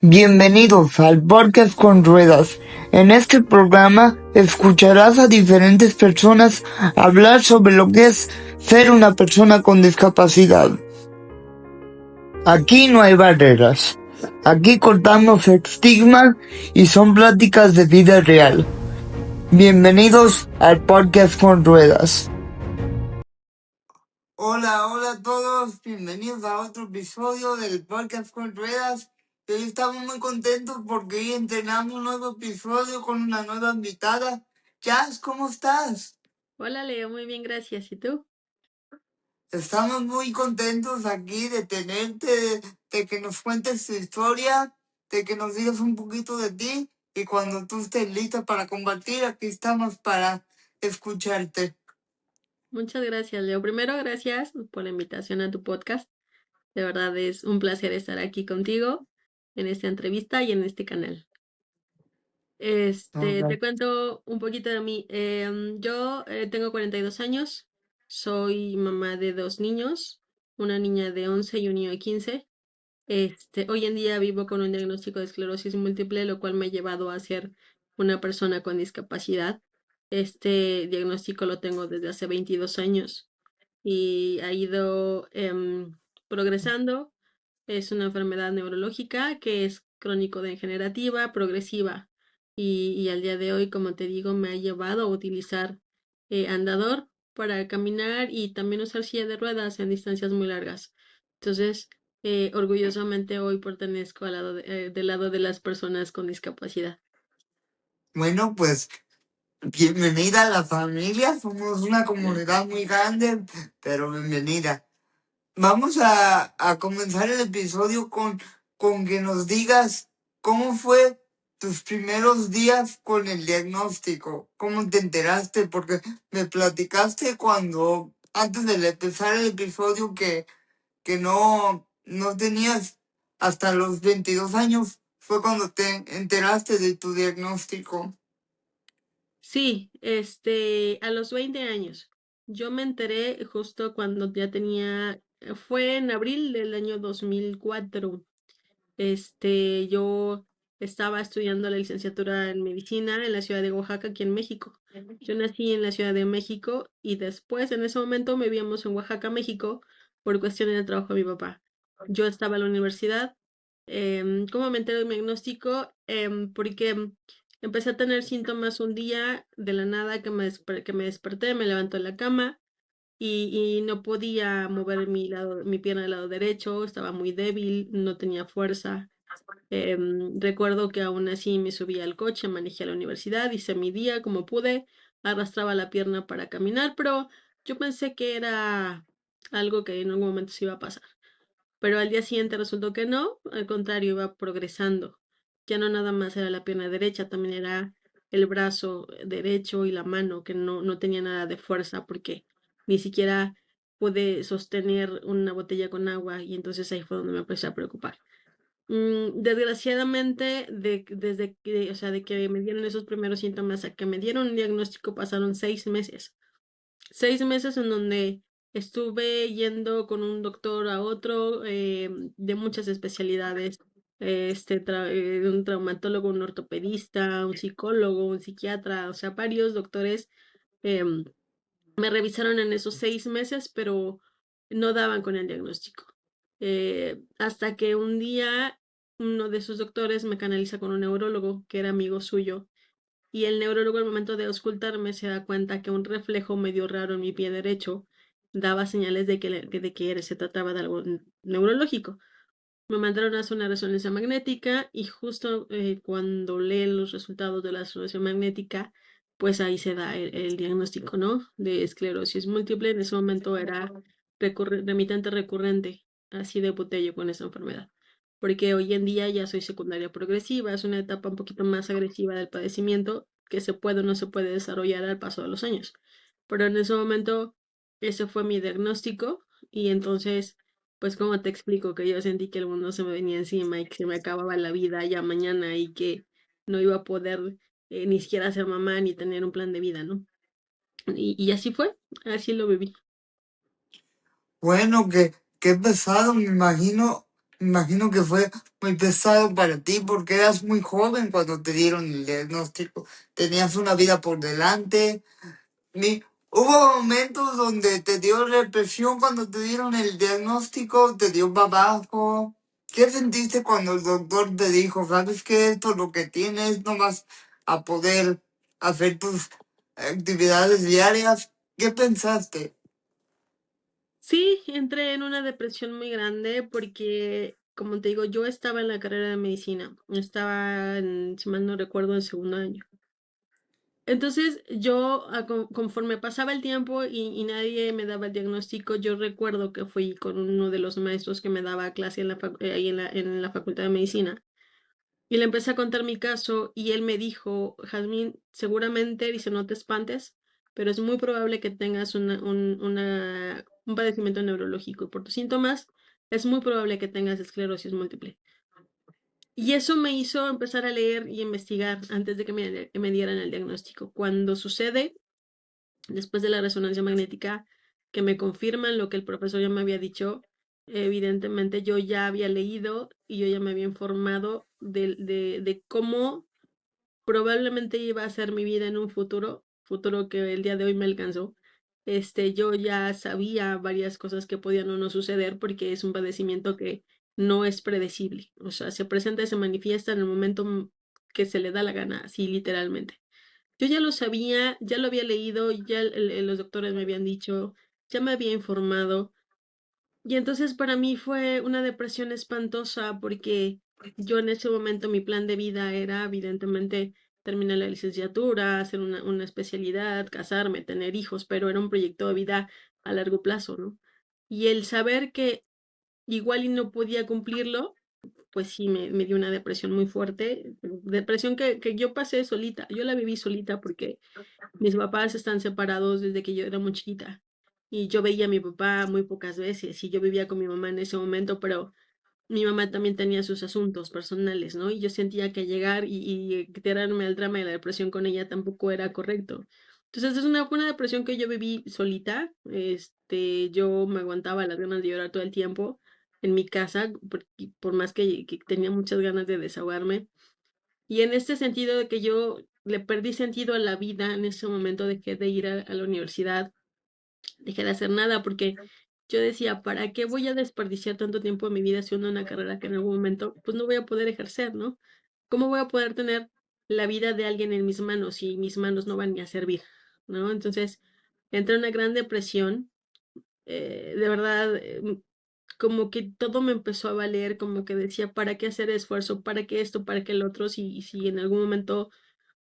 Bienvenidos al Podcast con Ruedas. En este programa escucharás a diferentes personas hablar sobre lo que es ser una persona con discapacidad. Aquí no hay barreras. Aquí cortamos estigmas y son pláticas de vida real. Bienvenidos al Podcast con Ruedas. Hola a todos, bienvenidos a otro episodio del Podcast con Ruedas. Hoy estamos muy contentos porque hoy entrenamos un nuevo episodio con una nueva invitada. Jazz, ¿cómo estás? Hola Leo, muy bien, gracias. ¿Y tú? Estamos muy contentos aquí de tenerte, de que nos cuentes tu historia, de que nos digas un poquito de ti y cuando tú estés lista para compartir, aquí estamos para escucharte. Muchas gracias, Leo. Primero, gracias por la invitación a tu podcast. De verdad es un placer estar aquí contigo en esta entrevista y en este canal. Te cuento un poquito de mí. Yo tengo 42 años, soy mamá de dos niños, una niña de 11 y un niño de 15. Hoy en día vivo con un diagnóstico de esclerosis múltiple, lo cual me ha llevado a ser una persona con discapacidad. Este diagnóstico lo tengo desde hace 22 años y ha ido progresando. Es una enfermedad neurológica que es crónico-degenerativa, progresiva y al día de hoy, como te digo, me ha llevado a utilizar andador para caminar y también usar silla de ruedas en distancias muy largas. Entonces, orgullosamente hoy pertenezco del lado de las personas con discapacidad. Bueno, pues bienvenida a la familia, somos una comunidad muy grande, pero bienvenida. Vamos a comenzar el episodio con que nos digas cómo fue tus primeros días con el diagnóstico, cómo te enteraste, porque me platicaste antes de empezar el episodio, que no tenías hasta los 22 años, fue cuando te enteraste de tu diagnóstico. Sí, a los 20 años. Yo me enteré justo cuando ya fue en abril del año 2004. Yo estaba estudiando la licenciatura en medicina en la ciudad de Oaxaca, aquí en México. Yo nací en la Ciudad de México y después, en ese momento, vivíamos en Oaxaca, México, por cuestiones de trabajo de mi papá. Yo estaba en la universidad. ¿Cómo me enteré de mi diagnóstico? Porque empecé a tener síntomas un día de la nada que me desperté, me levantó en la cama y no podía mover mi pierna del lado derecho, estaba muy débil, no tenía fuerza. Recuerdo que aún así me subí al coche, manejé a la universidad, hice mi día como pude, arrastraba la pierna para caminar, pero yo pensé que era algo que en algún momento se iba a pasar. Pero al día siguiente resultó que no, al contrario, iba progresando. Ya no nada más era la pierna derecha, también era el brazo derecho y la mano, que no tenía nada de fuerza porque ni siquiera pude sostener una botella con agua y entonces ahí fue donde me empecé a preocupar. Desgraciadamente, o sea, de que me dieron esos primeros síntomas a que me dieron un diagnóstico pasaron 6 meses. 6 meses en donde estuve yendo con un doctor a otro de muchas especialidades, un traumatólogo, un ortopedista, un psicólogo, un psiquiatra, o sea, varios doctores em, me revisaron en esos 6 meses, pero no daban con el diagnóstico. Hasta que un día uno de sus doctores me canaliza con un neurólogo que era amigo suyo y el neurólogo al momento de auscultarme se da cuenta que un reflejo medio raro en mi pie derecho daba señales de que se trataba de algo neurológico. Me mandaron a hacer una resonancia magnética y justo cuando leen los resultados de la resonancia magnética, pues ahí se da el diagnóstico, ¿no? De esclerosis múltiple. En ese momento era remitente recurrente, así debuté yo con esa enfermedad. Porque hoy en día ya soy secundaria progresiva, es una etapa un poquito más agresiva del padecimiento que se puede o no se puede desarrollar al paso de los años. Pero en ese momento, ese fue mi diagnóstico y entonces pues como te explico que yo sentí que el mundo se me venía encima y que se me acababa la vida ya mañana y que no iba a poder ni siquiera ser mamá ni tener un plan de vida, ¿no? Y así fue, así lo viví. Bueno, qué pesado, imagino que fue muy pesado para ti porque eras muy joven cuando te dieron el diagnóstico. Tenías una vida por delante. Hubo momentos donde te dio depresión cuando te dieron el diagnóstico, te dio para abajo. ¿Qué sentiste cuando el doctor te dijo, sabes que esto lo que tienes, no vas a poder hacer tus actividades diarias? ¿Qué pensaste? Sí, entré en una depresión muy grande porque, como te digo, yo estaba en la carrera de medicina, estaba en, si mal no recuerdo, en segundo año. Entonces, yo, conforme pasaba el tiempo y nadie me daba el diagnóstico, yo recuerdo que fui con uno de los maestros que me daba clase en ahí en la Facultad de Medicina. Y le empecé a contar mi caso y él me dijo, Jazmín, seguramente, dice, no te espantes, pero es muy probable que tengas un padecimiento neurológico. Por tus síntomas, es muy probable que tengas esclerosis múltiple. Y eso me hizo empezar a leer y investigar antes de que me dieran el diagnóstico. Cuando sucede, después de la resonancia magnética, que me confirman lo que el profesor ya me había dicho, evidentemente yo ya había leído y yo ya me había informado de cómo probablemente iba a ser mi vida en un futuro que el día de hoy me alcanzó. Yo ya sabía varias cosas que podían o no suceder porque es un padecimiento que no es predecible. O sea, se presenta y se manifiesta en el momento que se le da la gana, así literalmente. Yo ya lo sabía, ya lo había leído, ya los doctores me habían dicho, ya me había informado. Y entonces para mí fue una depresión espantosa porque yo en ese momento mi plan de vida era evidentemente terminar la licenciatura, hacer una especialidad, casarme, tener hijos, pero era un proyecto de vida a largo plazo, ¿no? Y el saber que igual y no podía cumplirlo, pues sí me dio una depresión muy fuerte, depresión que yo pasé solita, yo la viví solita porque mis papás están separados desde que yo era muy chiquita y yo veía a mi papá muy pocas veces y yo vivía con mi mamá en ese momento, pero mi mamá también tenía sus asuntos personales, ¿no? Y yo sentía que llegar y tirarme al drama de la depresión con ella tampoco era correcto. Entonces fue una depresión que yo viví solita, yo me aguantaba las ganas de llorar todo el tiempo en mi casa, por más que tenía muchas ganas de desahogarme. Y en este sentido de que yo le perdí sentido a la vida, en ese momento dejé de ir a la universidad, dejé de hacer nada, porque yo decía, ¿para qué voy a desperdiciar tanto tiempo de mi vida haciendo una carrera que en algún momento pues no voy a poder ejercer, ¿no? ¿Cómo voy a poder tener la vida de alguien en mis manos si mis manos no van ni a servir, ¿no? Entonces entré en una gran depresión, de verdad, como que todo me empezó a valer, como que decía, ¿para qué hacer esfuerzo? ¿Para qué esto? ¿Para qué el otro? Si en algún momento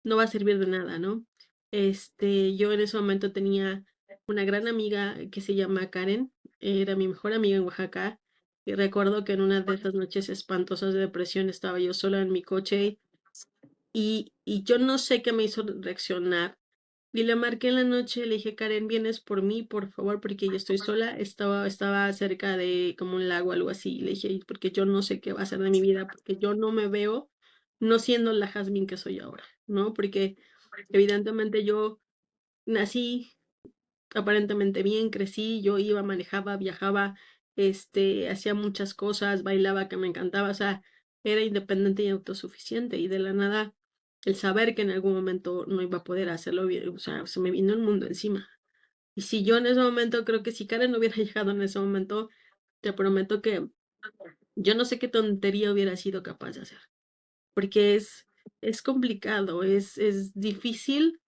no va a servir de nada, ¿no? Yo en ese momento tenía una gran amiga que se llama Karen, era mi mejor amiga en Oaxaca, y recuerdo que en una de esas noches espantosas de depresión estaba yo sola en mi coche y yo no sé qué me hizo reaccionar. Y le marqué en la noche, le dije, Karen, vienes por mí, por favor, porque yo estoy sola. Estaba cerca de como un lago, algo así. Y le dije, porque yo no sé qué va a ser de mi vida, porque yo no me veo no siendo la Jazmín que soy ahora, ¿no? Porque evidentemente yo nací aparentemente bien, crecí, yo iba, manejaba, viajaba, hacía muchas cosas, bailaba que me encantaba, o sea, era independiente y autosuficiente y de la nada el saber que en algún momento no iba a poder hacerlo bien, o sea, se me vino el mundo encima. Y si yo en ese momento, creo que si Karen no hubiera llegado en ese momento, te prometo que yo no sé qué tontería hubiera sido capaz de hacer, porque es complicado, es difícil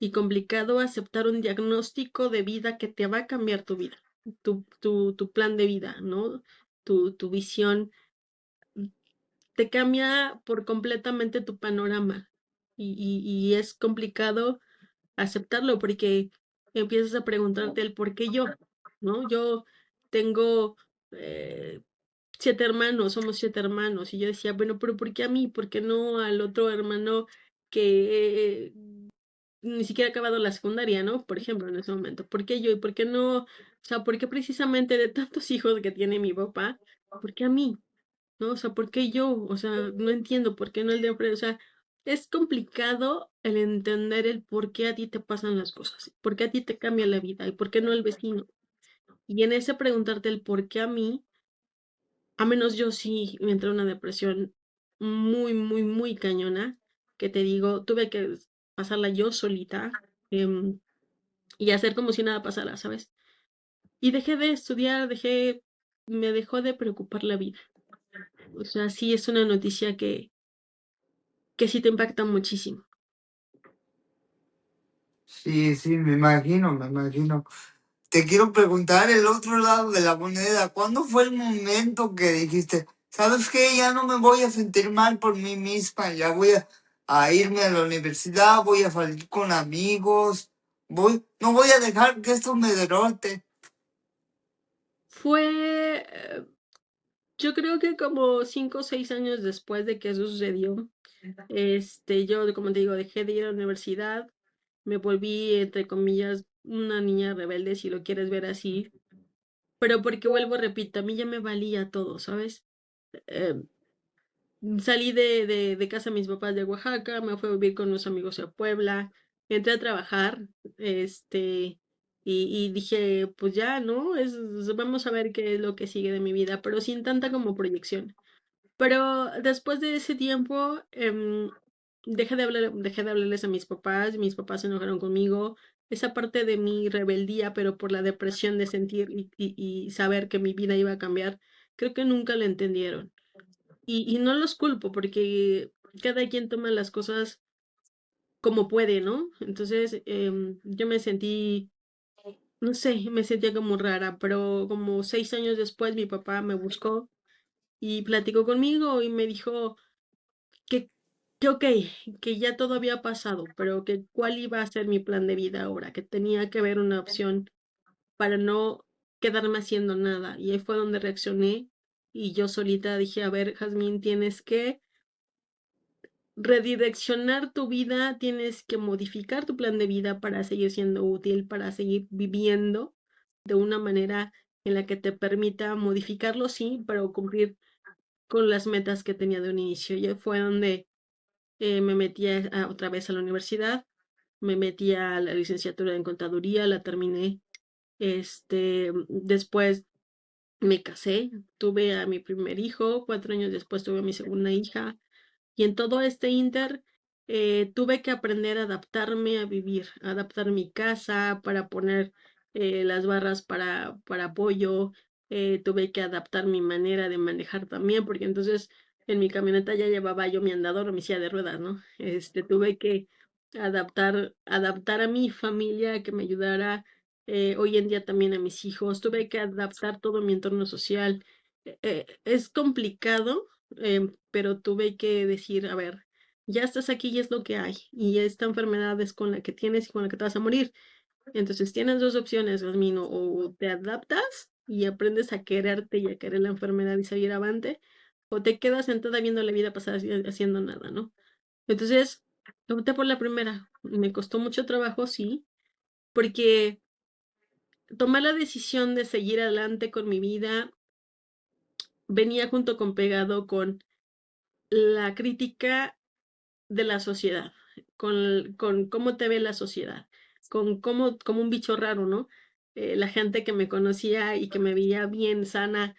y complicado aceptar un diagnóstico de vida que te va a cambiar tu vida, tu plan de vida, ¿no? Tu visión, te cambia por completamente tu panorama y es complicado aceptarlo porque empiezas a preguntarte el por qué yo, ¿no? Yo tengo 7 hermanos, somos 7 hermanos y yo decía, bueno, pero ¿por qué a mí? ¿Por qué no al otro hermano que ni siquiera ha acabado la secundaria, ¿no? Por ejemplo, en ese momento. ¿Por qué yo? ¿Y por qué no? O sea, ¿por qué precisamente de tantos hijos que tiene mi papá, por qué a mí? ¿No? O sea, ¿por qué yo? O sea, no entiendo por qué no el de enfrente. O sea, es complicado el entender el por qué a ti te pasan las cosas, por qué a ti te cambia la vida y por qué no el vecino. Y en ese preguntarte el por qué a mí, A menos yo sí me entré en una depresión muy, muy, muy cañona, que te digo, tuve que pasarla yo solita, y hacer como si nada pasara, ¿sabes? Y dejé de estudiar, me dejó de preocupar la vida. O sea, sí es una noticia que sí te impacta muchísimo. Sí, sí, me imagino, me imagino. Te quiero preguntar el otro lado de la moneda. ¿Cuándo fue el momento que dijiste, sabes qué, ya no me voy a sentir mal por mí misma, ya a irme a la universidad, voy a salir con amigos, no voy a dejar que esto me derrote? Fue, yo creo que como 5 o 6 años después de que eso sucedió, yo, como te digo, dejé de ir a la universidad, me volví, entre comillas, una niña rebelde, si lo quieres ver así, pero porque vuelvo, repito, a mí ya me valía todo, ¿sabes? Eh, Salí de casa de mis papás de Oaxaca, me fui a vivir con unos amigos a Puebla, entré a trabajar, y dije, pues ya, ¿no? Vamos a ver qué es lo que sigue de mi vida, pero sin tanta como proyección. Pero después de ese tiempo, dejé de hablarles a mis papás se enojaron conmigo. Esa parte de mi rebeldía, pero por la depresión de sentir y saber que mi vida iba a cambiar, creo que nunca la entendieron. Y no los culpo porque cada quien toma las cosas como puede, ¿no? Entonces, yo me sentí, no sé, me sentía como rara, pero como 6 años después mi papá me buscó y platicó conmigo y me dijo que, que ok, que ya todo había pasado, pero que cuál iba a ser mi plan de vida ahora, que tenía que haber una opción para no quedarme haciendo nada. Y ahí fue donde reaccioné y yo solita dije, a ver, Jazmín, tienes que redireccionar tu vida, tienes que modificar tu plan de vida para seguir siendo útil, para seguir viviendo de una manera en la que te permita modificarlo, sí, pero cumplir con las metas que tenía de un inicio. Y fue donde me metí otra vez a la universidad, me metí a la licenciatura en contaduría, la terminé. Después me casé, tuve a mi primer hijo, 4 años después tuve a mi segunda hija. Y en todo este inter tuve que aprender a adaptarme a vivir, a adaptar mi casa para poner las barras para apoyo, tuve que adaptar mi manera de manejar también, porque entonces en mi camioneta ya llevaba yo mi andador o mi silla de ruedas, ¿no? Tuve que adaptar a mi familia que me ayudara, hoy en día también a mis hijos, tuve que adaptar todo mi entorno social. Es complicado, pero tuve que decir, a ver, ya estás aquí y es lo que hay, y esta enfermedad es con la que tienes y con la que te vas a morir. Entonces tienes dos opciones, Gasmino, o te adaptas y aprendes a quererte y a querer la enfermedad y salir avante, o te quedas sentada viendo la vida pasar haciendo nada, ¿no? Entonces, opté por la primera. Me costó mucho trabajo, sí, porque tomar la decisión de seguir adelante con mi vida venía junto con pegado con la crítica de la sociedad, con cómo te ve la sociedad, con cómo, como un bicho raro, ¿no? La gente que me conocía y que me veía bien sana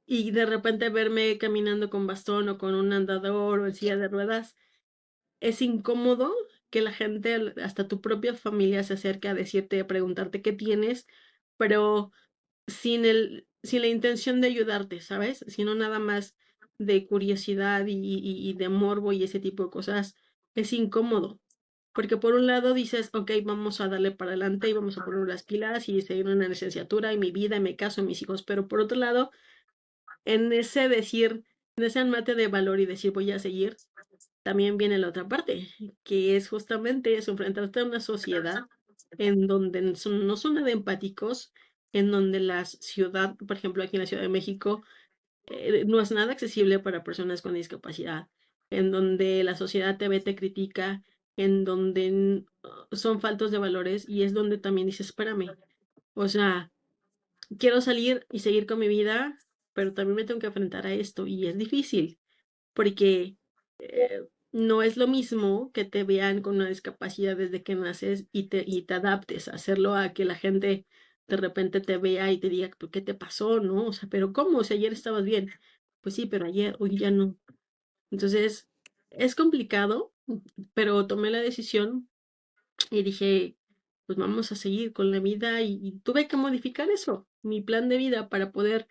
y de repente verme caminando con bastón o con un andador o en silla de ruedas, es incómodo que la gente, hasta tu propia familia, se acerque a decirte, a preguntarte qué tienes, pero sin la intención de ayudarte, ¿sabes? Sino nada más de curiosidad y de morbo y ese tipo de cosas, es incómodo. Porque por un lado dices, ok, vamos a darle para adelante y vamos a poner las pilas y seguir una licenciatura y mi vida, y mi caso, y mis hijos. Pero por otro lado, en ese decir, en ese mate de valor y decir voy a seguir, también viene la otra parte, que es justamente eso, enfrentarte a una sociedad en donde no son nada empáticos, en donde la ciudad, por ejemplo, aquí en la Ciudad de México, no es nada accesible para personas con discapacidad, en donde la sociedad te ve, te critica, en donde son faltos de valores y es donde también dices, espérame, o sea, quiero salir y seguir con mi vida, pero también me tengo que enfrentar a esto y es difícil porque no es lo mismo que te vean con una discapacidad desde que naces y te adaptes a hacerlo a que la gente de repente te vea y te diga, "¿Pero qué te pasó, no? O sea, pero ¿cómo? O sea, ayer estabas bien. Pues sí, pero ayer, hoy ya no. Entonces, es complicado, pero tomé la decisión y dije, pues vamos a seguir con la vida y tuve que modificar eso, mi plan de vida para poder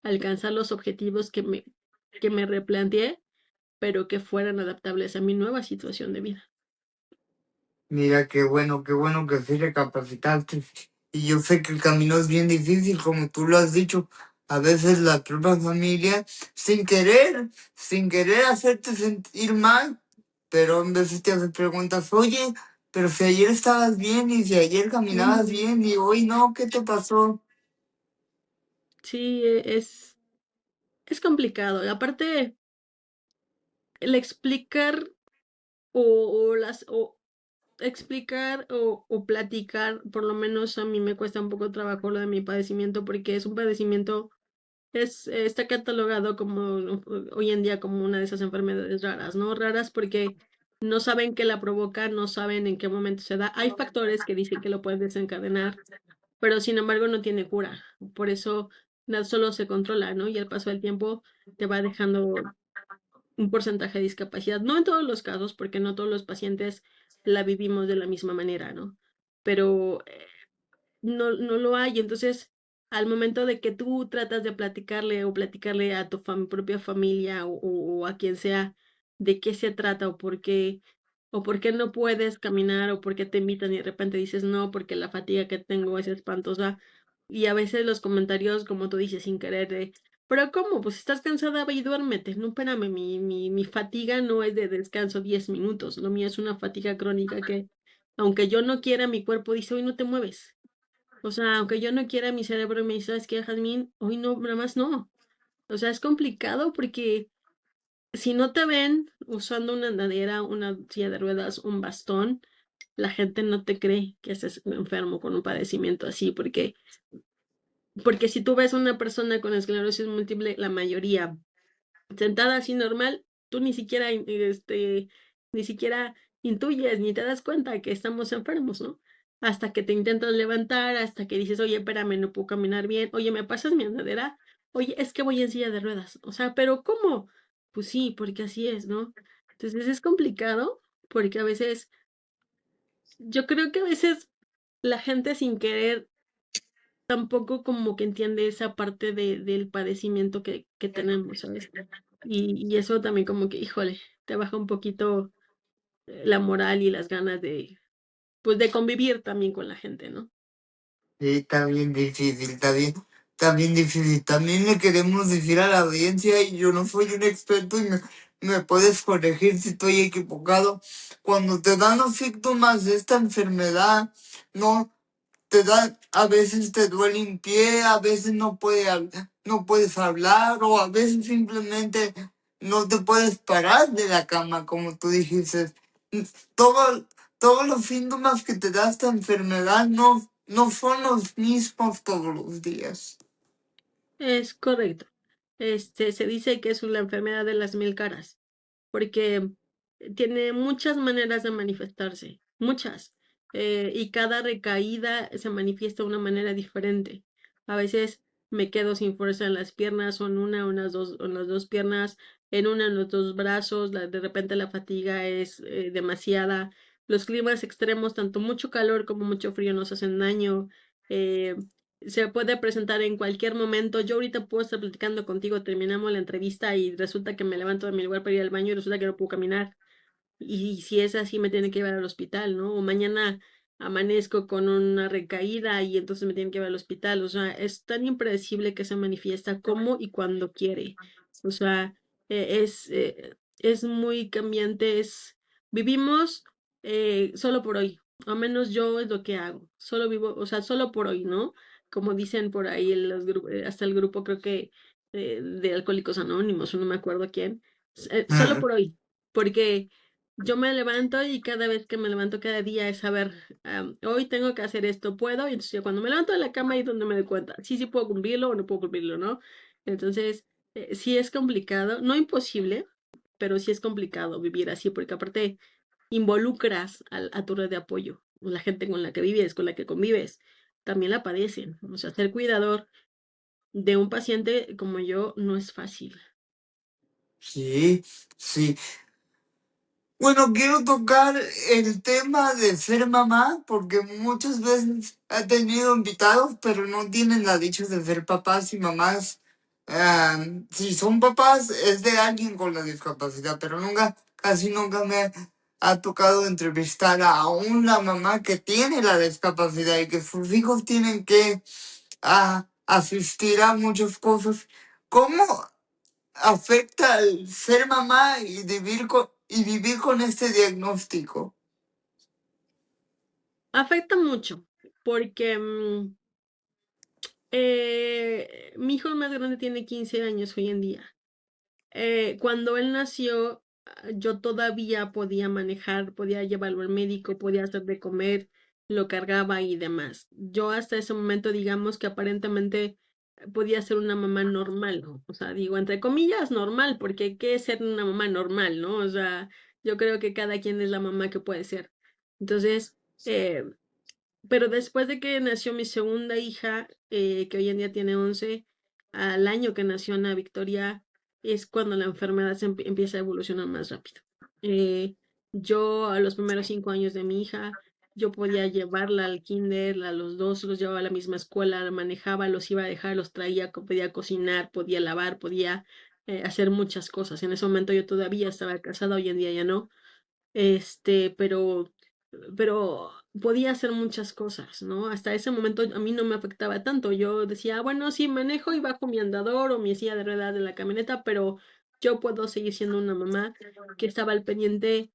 alcanzar los objetivos que me replanteé, pero que fueran adaptables a mi nueva situación de vida. Mira, qué bueno que sí recapacitaste. Y yo sé que el camino es bien difícil, como tú lo has dicho. A veces la propia familia, sin querer hacerte sentir mal, pero a veces te hace preguntas, oye, pero si ayer estabas bien y si ayer caminabas Ujú. bien y hoy no, ¿qué te pasó? Sí, es complicado. Y aparte, el explicar o explicar o platicar, por lo menos a mí me cuesta un poco trabajo lo de mi padecimiento porque es un padecimiento, está catalogado como hoy en día como una de esas enfermedades raras, ¿no? Raras porque no saben qué la provoca, no saben en qué momento se da. Hay factores que dicen que lo pueden desencadenar, pero sin embargo no tiene cura. Por eso solo se controla, ¿no? Y al paso del tiempo te va dejando un porcentaje de discapacidad. No en todos los casos, porque no todos los pacientes la vivimos de la misma manera, ¿no? Pero no lo hay. Entonces, al momento de que tú tratas de platicarle o platicarle a tu propia familia o a quien sea de qué se trata o por qué no puedes caminar o por qué te invitan y de repente dices no, porque la fatiga que tengo es espantosa. Y a veces los comentarios, como tú dices, sin querer, de, pero ¿cómo? Pues estás cansada, ve y duérmete. No, espérame, mi fatiga no es de descanso 10 minutos. Lo mío es una fatiga crónica que, aunque yo no quiera, mi cuerpo dice, hoy no te mueves. O sea, aunque yo no quiera, mi cerebro me dice, ¿sabes qué, Jazmín? Hoy no, nada más no. O sea, es complicado porque si no te ven usando una andadera, una silla de ruedas, un bastón, la gente no te cree que estés enfermo con un padecimiento así, porque si tú ves a una persona con esclerosis múltiple, la mayoría sentada así normal, tú ni siquiera intuyes ni te das cuenta que estamos enfermos, ¿no? Hasta que te intentas levantar, hasta que dices, oye, espérame, no puedo caminar bien, oye, ¿me pasas mi andadera? Oye, es que voy en silla de ruedas, o sea, pero ¿cómo? Pues sí, porque así es, ¿no? Entonces es complicado, porque a veces, yo creo que a veces la gente sin querer tampoco como que entiende esa parte del padecimiento que tenemos, ¿sabes? Y eso también como que, híjole, te baja un poquito la moral y las ganas pues de convivir también con la gente, ¿no? Sí, está bien difícil, está bien difícil. También le queremos decir a la audiencia, y yo no soy un experto y me puedes corregir si estoy equivocado. Cuando te dan los síntomas de esta enfermedad, no te da, a veces te duele un pie, a veces no puedes hablar, o a veces simplemente no te puedes parar de la cama, como tú dijiste. Todo, todos los síntomas que te da esta enfermedad no son los mismos todos los días. Es correcto. Se dice que es la enfermedad de las mil caras, porque tiene muchas maneras de manifestarse, muchas, y cada recaída se manifiesta de una manera diferente. A veces me quedo sin fuerza en las piernas, o en o en las dos piernas, en los dos brazos, de repente la fatiga es demasiada. Los climas extremos, tanto mucho calor como mucho frío, nos hacen daño. eh, Se puede presentar en cualquier momento. Yo ahorita puedo estar platicando contigo, terminamos la entrevista y resulta que me levanto de mi lugar para ir al baño y resulta que no puedo caminar. Y si es así, me tiene que llevar al hospital, ¿no? O mañana amanezco con una recaída y entonces me tienen que llevar al hospital. O sea, es tan impredecible que se manifiesta como y cuando quiere. O sea, es muy cambiante. Vivimos solo por hoy. Al menos yo es lo que hago. Solo vivo, o sea, solo por hoy, ¿no? Como dicen por ahí hasta el grupo, creo que de Alcohólicos Anónimos, o no me acuerdo quién. Solo Ah, por hoy. Porque yo me levanto y cada vez que me levanto cada día es saber, hoy tengo que hacer esto, ¿puedo? Y entonces yo cuando me levanto de la cama ahí es donde me doy cuenta, sí puedo cumplirlo o no puedo cumplirlo, ¿no? Entonces, sí es complicado, no imposible, pero sí es complicado vivir así, porque aparte involucras a tu red de apoyo, la gente con la que vives, con la que convives. también la padecen. O sea, ser cuidador de un paciente como yo no es fácil. Sí, sí. Bueno, quiero tocar el tema de ser mamá, porque muchas veces he tenido invitados, pero no tienen la dicha de ser papás y mamás. Si son papás, es de alguien con la discapacidad, pero nunca, casi nunca me ha tocado entrevistar a una mamá que tiene la discapacidad y que sus hijos tienen que asistir a muchas cosas. ¿Cómo afecta el ser mamá y vivir con este diagnóstico? Afecta mucho porque mi hijo más grande tiene 15 años hoy en día. Cuando él nació, yo todavía podía manejar, podía llevarlo al médico, podía hacer de comer, lo cargaba y demás. Yo hasta ese momento, digamos que aparentemente podía ser una mamá normal, ¿no? O sea, digo, entre comillas, normal, porque ¿qué es ser una mamá normal, no? O sea, yo creo que cada quien es la mamá que puede ser. Entonces, eh, pero después de que nació mi segunda hija, que hoy en día tiene 11, al año que nació Ana Victoria, es cuando la enfermedad empieza a evolucionar más rápido. Eh, yo a los primeros 5 años de mi hija, yo podía llevarla al kinder, a los dos los llevaba a la misma escuela, la manejaba, los iba a dejar, los traía, podía cocinar, podía lavar, podía hacer muchas cosas. En ese momento yo todavía estaba casada, hoy en día ya no, este, pero podía hacer muchas cosas, ¿no? Hasta ese momento a mí no me afectaba tanto. Yo decía, "Ah, bueno, sí, manejo y bajo mi andador o mi silla de ruedas de la camioneta, pero yo puedo seguir siendo una mamá que estaba al pendiente,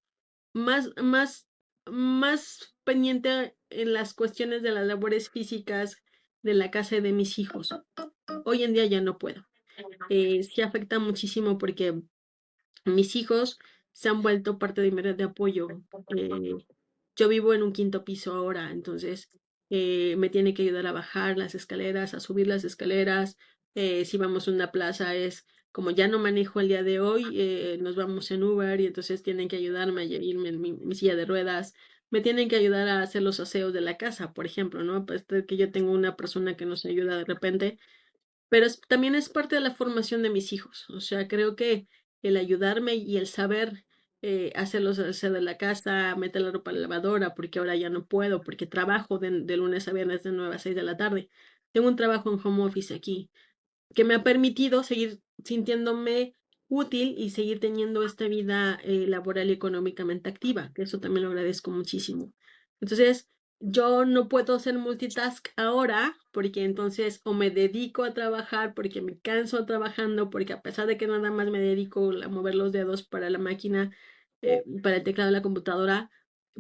más, más, más pendiente en las cuestiones de las labores físicas de la casa y de mis hijos. Hoy en día ya no puedo. Sí afecta muchísimo porque mis hijos se han vuelto parte de mi red de apoyo. Yo vivo en un quinto piso ahora, entonces me tiene que ayudar a bajar las escaleras, a subir las escaleras. Si vamos a una plaza es como ya no manejo el día de hoy, nos vamos en Uber y entonces tienen que ayudarme a irme en mi silla de ruedas. Me tienen que ayudar a hacer los aseos de la casa, por ejemplo, ¿no? Pues que yo tengo una persona que nos ayuda de repente, pero también es parte de la formación de mis hijos. O sea, creo que el ayudarme y el saber hacerlos hacer de la casa, meter la ropa a la lavadora, porque ahora ya no puedo, porque trabajo de lunes a viernes de 9 a 6 de la tarde. Tengo un trabajo en home office aquí que me ha permitido seguir sintiéndome útil y seguir teniendo esta vida laboral y económicamente activa, que eso también lo agradezco muchísimo. Entonces, yo no puedo hacer multitask ahora porque entonces o me dedico a trabajar porque me canso trabajando, porque a pesar de que nada más me dedico a mover los dedos para la máquina, para el teclado de la computadora,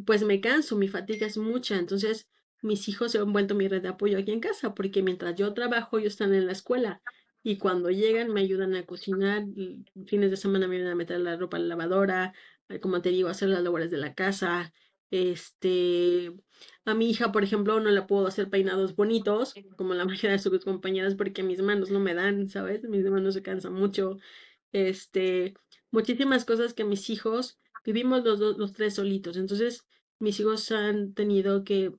pues me canso, mi fatiga es mucha. Entonces, mis hijos se han vuelto mi red de apoyo aquí en casa porque mientras yo trabajo, ellos están en la escuela y cuando llegan me ayudan a cocinar, y fines de semana me ayudan a meter la ropa a la lavadora, como te digo, hacer las labores de la casa. Este, a mi hija, por ejemplo, no la puedo hacer peinados bonitos, como la mayoría de sus compañeras, porque mis manos no me dan, ¿sabes? Mis manos se cansan mucho. Este, muchísimas cosas que mis hijos, vivimos los dos, los tres solitos. Entonces, mis hijos han tenido que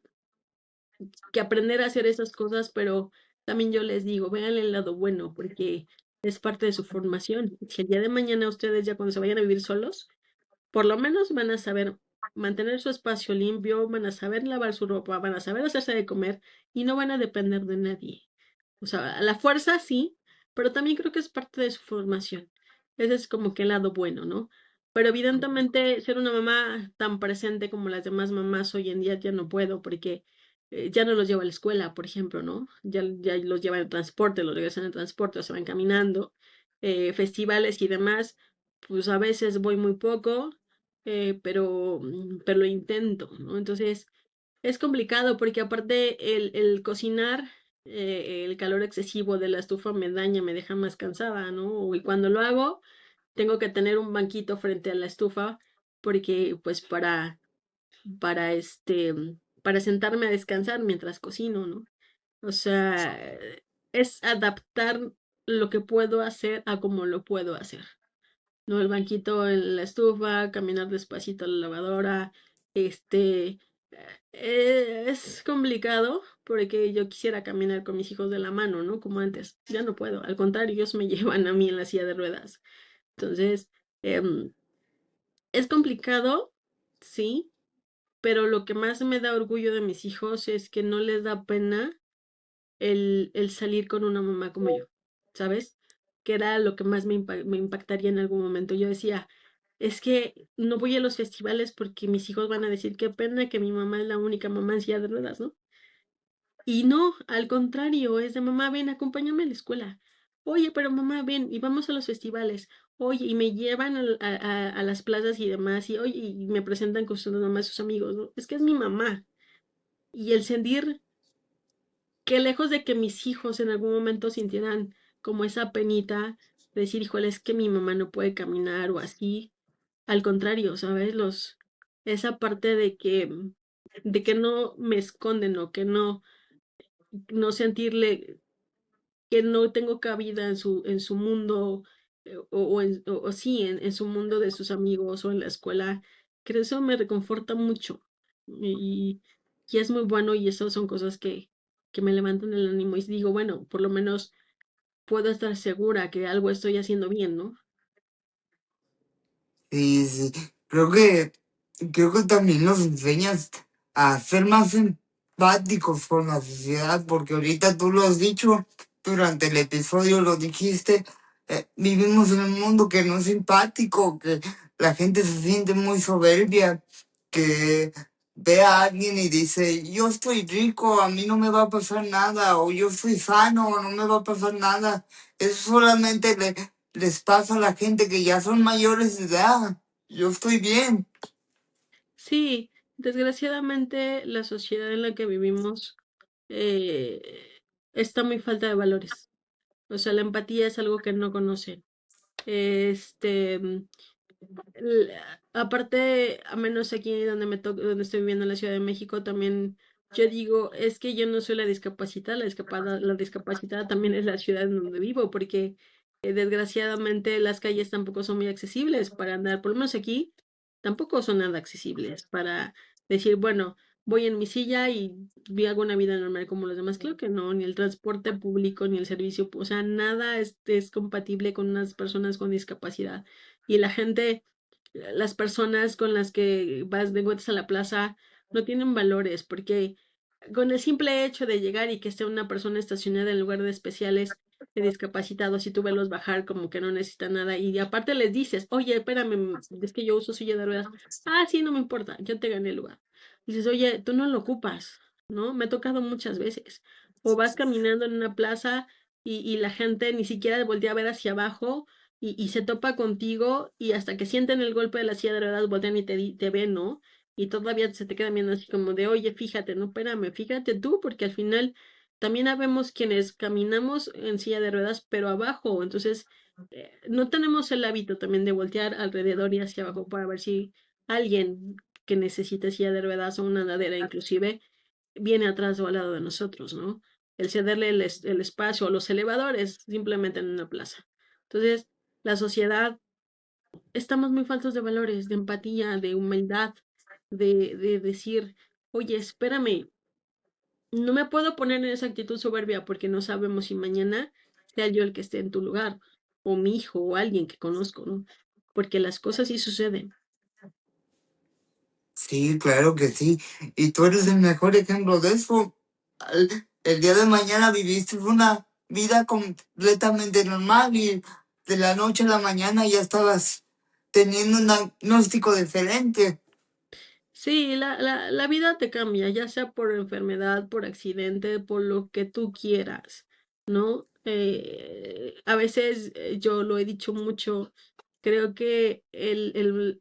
aprender a hacer esas cosas, pero también yo les digo, vean el lado bueno, porque es parte de su formación. Si el día de mañana ustedes ya cuando se vayan a vivir solos, por lo menos van a saber mantener su espacio limpio, van a saber lavar su ropa, van a saber hacerse de comer y no van a depender de nadie. O sea, a la fuerza sí, pero también creo que es parte de su formación. Ese es como que el lado bueno, ¿no? Pero evidentemente ser una mamá tan presente como las demás mamás hoy en día ya no puedo porque ya no los llevo a la escuela, por ejemplo, ¿no? Ya los llevan en transporte, los regresan en transporte, o se van caminando, festivales y demás, pues a veces voy muy poco, pero lo intento, ¿no? Entonces, es complicado porque aparte el cocinar, el calor excesivo de la estufa me daña, me deja más cansada, ¿no? Y cuando lo hago, tengo que tener un banquito frente a la estufa porque pues para sentarme a descansar mientras cocino, ¿no? O sea, es adaptar lo que puedo hacer a cómo lo puedo hacer. ¿No? El banquito en la estufa, caminar despacito a la lavadora, este, Es complicado porque yo quisiera caminar con mis hijos de la mano, ¿no? Como antes. Ya no puedo. Al contrario, ellos me llevan a mí en la silla de ruedas. Entonces, em, es complicado, sí, pero lo que más me da orgullo de mis hijos es que no les da pena el salir con una mamá como yo, ¿sabes? Que era lo que más me impactaría en algún momento. Yo decía, es que no voy a los festivales porque mis hijos van a decir qué pena que mi mamá es la única mamá en silla de ruedas, ¿no? Y no, al contrario, es de mamá, ven, acompáñame a la escuela. Oye, pero mamá, ven, y vamos a los festivales. Oye, y me llevan a las plazas y demás, y oye, y me presentan con sus mamás, sus amigos, ¿no? Es que es mi mamá. Y el sentir que lejos de que mis hijos en algún momento sintieran como esa penita de decir, híjole, es que mi mamá no puede caminar o así, al contrario, ¿sabes? Esa parte de que no me esconden o que no sentirle que no tengo cabida en su mundo, o sí, en su mundo de sus amigos o en la escuela, creo que eso me reconforta mucho y, y es muy bueno y esas son cosas que me levantan el ánimo y digo, bueno, por lo menos puedo estar segura que algo estoy haciendo bien, ¿no? Sí, sí. Creo creo que también nos enseñas a ser más empáticos con la sociedad, porque ahorita tú lo has dicho, durante el episodio lo dijiste, vivimos en un mundo que no es empático, que la gente se siente muy soberbia, que ve a alguien y dice, yo estoy rico, a mí no me va a pasar nada, o yo estoy sano, no me va a pasar nada. Eso solamente les pasa a la gente que ya son mayores de edad. Yo estoy bien. Sí, desgraciadamente la sociedad en la que vivimos está muy falta de valores. O sea, la empatía es algo que no conocen. Este, L- aparte, a menos aquí donde donde estoy viviendo en la Ciudad de México, también yo digo, es que yo no soy la discapacitada, la discapacitada también es la ciudad en donde vivo, porque desgraciadamente las calles tampoco son muy accesibles para andar, por lo menos aquí tampoco son nada accesibles para decir, bueno, voy en mi silla y hago una vida normal como los demás. Claro que no, ni el transporte público, ni el servicio, o sea, nada es compatible con unas personas con discapacidad. Y la gente las personas con las que vas de encuentras a la plaza no tienen valores, porque con el simple hecho de llegar y que esté una persona estacionada en lugar de especiales de discapacitados y tú verlos bajar como que no necesitan nada y aparte les dices, oye, espérame, es que yo uso silla de ruedas, ah, sí, no me importa, yo te gané el lugar. Dices, oye, tú no lo ocupas, ¿no? Me ha tocado muchas veces. O vas caminando en una plaza y la gente ni siquiera voltea a ver hacia abajo y se topa contigo y hasta que sienten el golpe de la silla de ruedas voltean y te ven, ¿no? Y todavía se te quedan viendo así como de, oye, fíjate, no, espérame, fíjate tú, porque al final también habemos quienes caminamos en silla de ruedas, pero abajo, entonces no tenemos el hábito también de voltear alrededor y hacia abajo para ver si alguien que necesite silla de ruedas o una andadera inclusive viene atrás o al lado de nosotros, ¿no? El cederle el espacio a los elevadores simplemente en una plaza. Entonces, la sociedad, estamos muy faltos de valores, de empatía, de humildad, de decir, oye, espérame, no me puedo poner en esa actitud soberbia porque no sabemos si mañana sea yo el que esté en tu lugar, o mi hijo, o alguien que conozco, ¿no? Porque las cosas sí suceden. Sí, claro que sí. Y tú eres el mejor ejemplo de eso. El día de mañana viviste una vida completamente normal y de la noche a la mañana ya estabas teniendo un diagnóstico diferente. Sí, la vida te cambia, ya sea por enfermedad, por accidente, por lo que tú quieras, ¿no? A veces yo lo he dicho mucho, creo que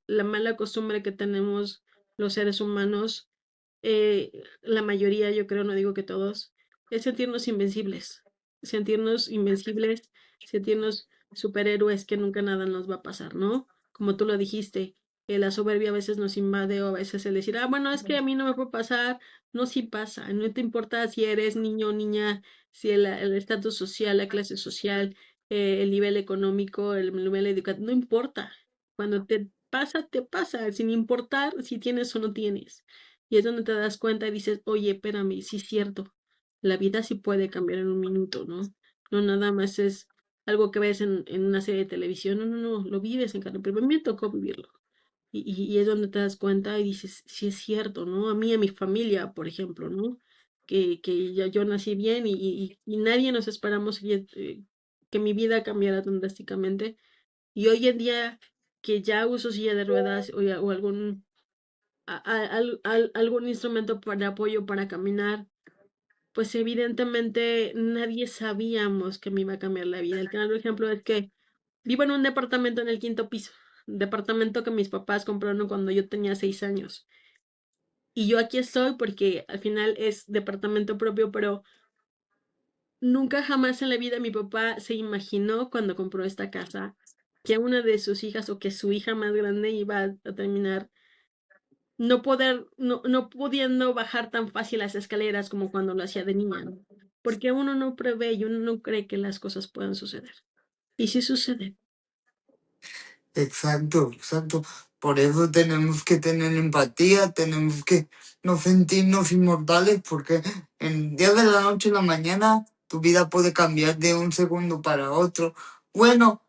la mala costumbre que tenemos los seres humanos, la mayoría, yo creo, no digo que todos, es sentirnos invencibles, sentirnos superhéroes que nunca nada nos va a pasar, ¿no? Como tú lo dijiste, la soberbia a veces nos invade o a veces el decir, ah, bueno, es que a mí no me puede pasar, no, sí pasa, no te importa si eres niño o niña, si el estatus social, la clase social, el nivel económico, el nivel educativo, no importa. Cuando te pasa, sin importar si tienes o no tienes. Y es donde te das cuenta y dices, oye, espérame, sí es cierto, la vida sí puede cambiar en un minuto, ¿no? No nada más es algo que ves en una serie de televisión, no, no, no, lo vives en carne, pero a mí me tocó vivirlo. Y es donde te das cuenta y dices, sí es cierto, ¿no? A mí, a mi familia, por ejemplo, ¿no? Que yo nací bien y nadie nos esperamos que mi vida cambiara tan drásticamente. Y hoy en día que ya uso silla de ruedas o algún, algún instrumento para apoyo para caminar, pues evidentemente nadie sabíamos que me iba a cambiar la vida. El claro ejemplo es que vivo en un departamento en el quinto piso, departamento que mis papás compraron cuando yo tenía 6 años. Y yo aquí estoy porque al final es departamento propio, pero nunca jamás en la vida mi papá se imaginó cuando compró esta casa que una de sus hijas o que su hija más grande iba a terminar no pudiendo bajar tan fácil las escaleras como cuando lo hacía de niña, ¿no? Porque uno no prevé y uno no cree que las cosas puedan suceder. Y sí sucede. Exacto, exacto. Por eso tenemos que tener empatía, tenemos que no sentirnos inmortales, porque en día de la noche a la mañana tu vida puede cambiar de un segundo para otro. Bueno,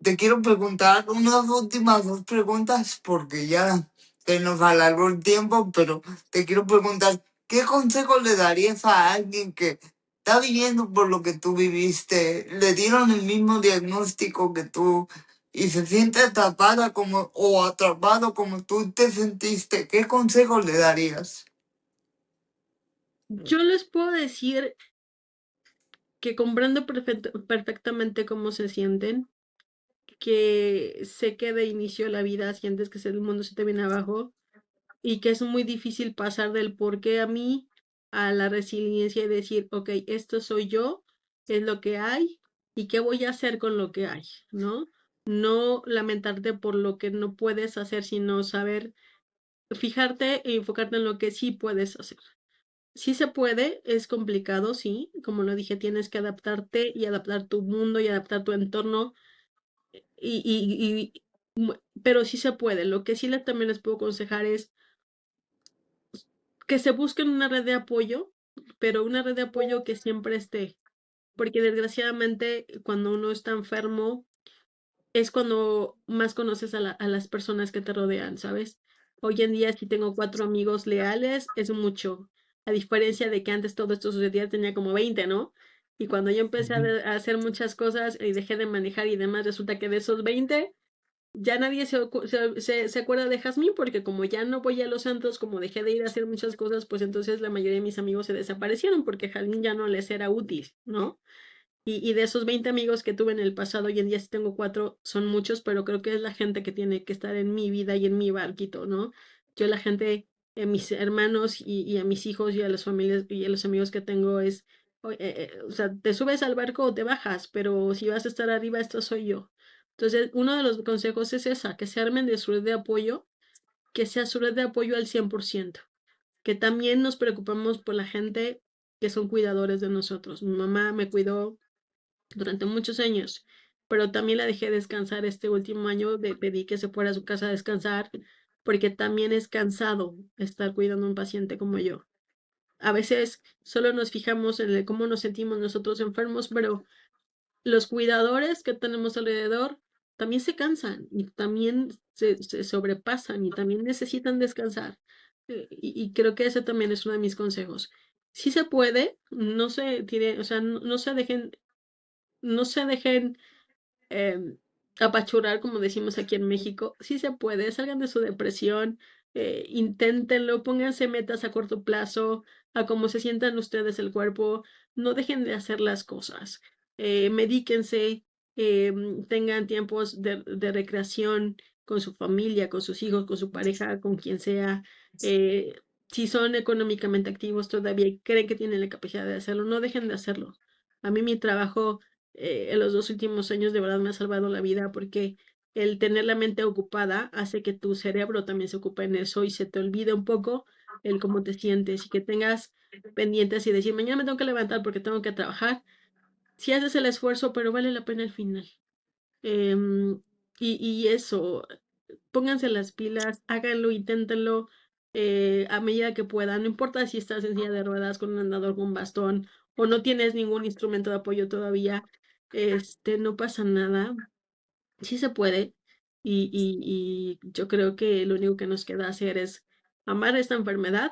te quiero preguntar unas últimas dos preguntas porque ya se nos alargó el tiempo, pero te quiero preguntar, ¿qué consejo le darías a alguien que está viviendo por lo que tú viviste? ¿Le dieron el mismo diagnóstico que tú y se siente atrapada como o atrapado como tú te sentiste? ¿Qué consejo le darías? Yo les puedo decir que comprendo perfectamente cómo se sienten, que sé que de inicio de la vida sientes que el mundo se te viene abajo y que es muy difícil pasar del por qué a mí a la resiliencia y decir, ok, esto soy yo, es lo que hay y qué voy a hacer con lo que hay, ¿no? No lamentarte por lo que no puedes hacer, sino saber fijarte e enfocarte en lo que sí puedes hacer. Sí se puede, es complicado, sí, como lo dije, tienes que adaptarte y adaptar tu mundo y adaptar tu entorno pero sí se puede. Lo que sí también les puedo aconsejar es que se busquen una red de apoyo, pero una red de apoyo que siempre esté, porque desgraciadamente cuando uno está enfermo es cuando más conoces a las personas que te rodean, ¿sabes? Hoy en día si tengo 4 amigos leales es mucho, a diferencia de que antes todo esto sucedía tenía como 20, ¿no? Y cuando yo empecé a hacer muchas cosas y dejé de manejar y demás, resulta que de esos 20 ya nadie se acuerda de Jazmín porque como ya no voy a los santos, como dejé de ir a hacer muchas cosas, pues entonces la mayoría de mis amigos se desaparecieron porque Jazmín ya no les era útil, ¿no? Y de esos 20 amigos que tuve en el pasado, hoy en día sí tengo 4, son muchos, pero creo que es la gente que tiene que estar en mi vida y en mi barquito, ¿no? Yo la gente, mis hermanos y a mis hijos y a las familias y a los amigos que tengo o sea, te subes al barco o te bajas, pero si vas a estar arriba, esto soy yo. Entonces, uno de los consejos es esa, que se armen de su red de apoyo, que sea su red de apoyo al 100%, que también nos preocupamos por la gente que son cuidadores de nosotros. Mi mamá me cuidó durante muchos años, pero también la dejé descansar este último año, pedí que se fuera a su casa a descansar, porque también es cansado estar cuidando a un paciente como yo. A veces solo nos fijamos en cómo nos sentimos nosotros enfermos, pero los cuidadores que tenemos alrededor también se cansan y también se sobrepasan y también necesitan descansar. Y creo que ese también es uno de mis consejos. Si se puede, no se tire, o sea, no se dejen eh, apachurrar, como decimos aquí en México. Sí se puede, salgan de su depresión, inténtenlo, pónganse metas a corto plazo, a cómo se sientan ustedes el cuerpo, no dejen de hacer las cosas, medíquense, tengan tiempos de recreación con su familia, con sus hijos, con su pareja, con quien sea. eh, si son económicamente activos todavía y creen que tienen la capacidad de hacerlo, no dejen de hacerlo. A mí mi trabajo en los 2 últimos años de verdad me ha salvado la vida porque el tener la mente ocupada hace que tu cerebro también se ocupe en eso y se te olvide un poco el cómo te sientes y que tengas pendientes y decir, mañana me tengo que levantar porque tengo que trabajar. Si haces el esfuerzo, pero vale la pena al final. Em, y eso, pónganse las pilas, háganlo, inténtenlo. a medida que pueda. No importa si estás en silla de ruedas, con un andador, con bastón, o no tienes ningún instrumento de apoyo todavía, no pasa nada. Sí se puede. Y yo creo que lo único que nos queda hacer es amar esta enfermedad,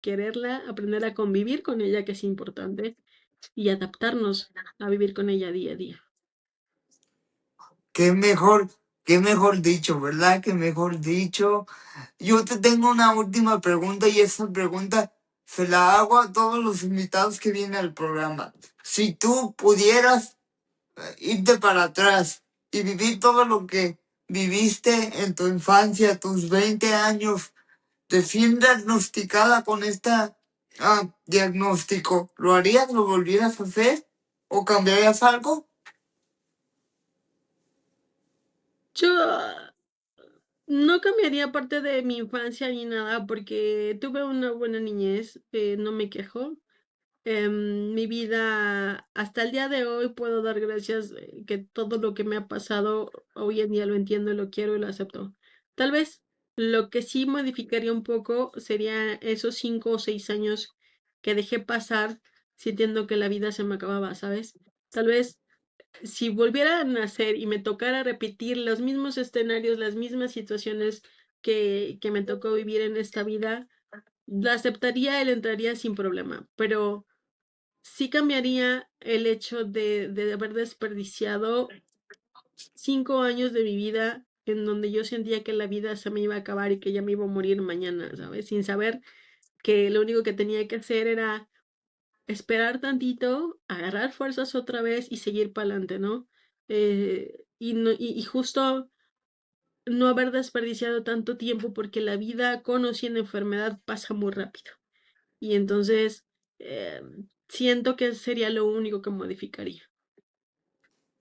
quererla, aprender a convivir con ella, que es importante, y adaptarnos a vivir con ella día a día. Qué mejor dicho, ¿verdad? Qué mejor dicho. Yo te tengo una última pregunta y esa pregunta se la hago a todos los invitados que vienen al programa. Si tú pudieras irte para atrás y vivir todo lo que viviste en tu infancia, tus 20 años, recién diagnosticada con esta diagnóstico, ¿lo harías? ¿Lo volvieras a hacer? ¿O cambiarías algo? Yo no cambiaría parte de mi infancia ni nada porque tuve una buena niñez, no me quejo. Mi vida hasta el día de hoy puedo dar gracias que todo lo que me ha pasado hoy en día lo entiendo, lo quiero y lo acepto. Tal vez lo que sí modificaría un poco sería esos 5 o 6 años que dejé pasar sintiendo que la vida se me acababa, ¿sabes? Tal vez si volviera a nacer y me tocara repetir los mismos escenarios, las mismas situaciones que me tocó vivir en esta vida, la aceptaría y le entraría sin problema, pero sí cambiaría el hecho de haber desperdiciado 5 años de mi vida en donde yo sentía que la vida se me iba a acabar y que ya me iba a morir mañana, ¿sabes? Sin saber que lo único que tenía que hacer era esperar tantito, agarrar fuerzas otra vez y seguir para adelante, ¿no? Y justo no haber desperdiciado tanto tiempo porque la vida con o sin enfermedad pasa muy rápido. Y entonces eh, siento que sería lo único que modificaría.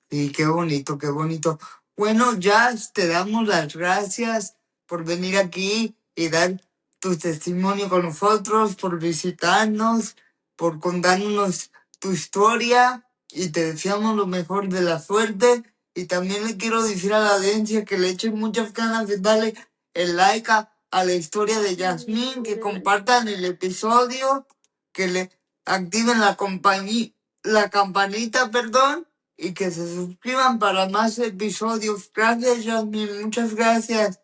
Sí, qué bonito, qué bonito. Bueno, Jazz, te damos las gracias por venir aquí y dar tu testimonio con nosotros, por visitarnos, por contarnos tu historia y te deseamos lo mejor de la suerte. Y también le quiero decir a la audiencia que le echen muchas ganas de darle el like a la historia de Yasmín, que compartan el episodio, que le activen la campanita, perdón, y que se suscriban para más episodios. Gracias, Jasmine. Muchas gracias.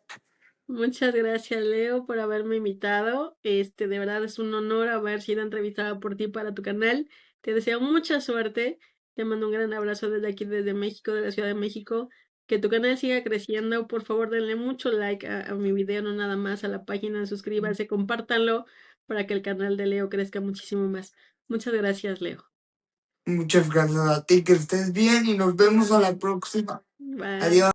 Muchas gracias, Leo, por haberme invitado. De verdad es un honor haber sido entrevistada por ti para tu canal. Te deseo mucha suerte. Te mando un gran abrazo desde aquí, desde México, de la Ciudad de México. Que tu canal siga creciendo. Por favor, denle mucho like a mi video, no nada más a la página. Suscríbanse, compártanlo para que el canal de Leo crezca muchísimo más. Muchas gracias, Leo. Muchas gracias a ti, que estés bien y nos vemos a la próxima. Bye. Adiós.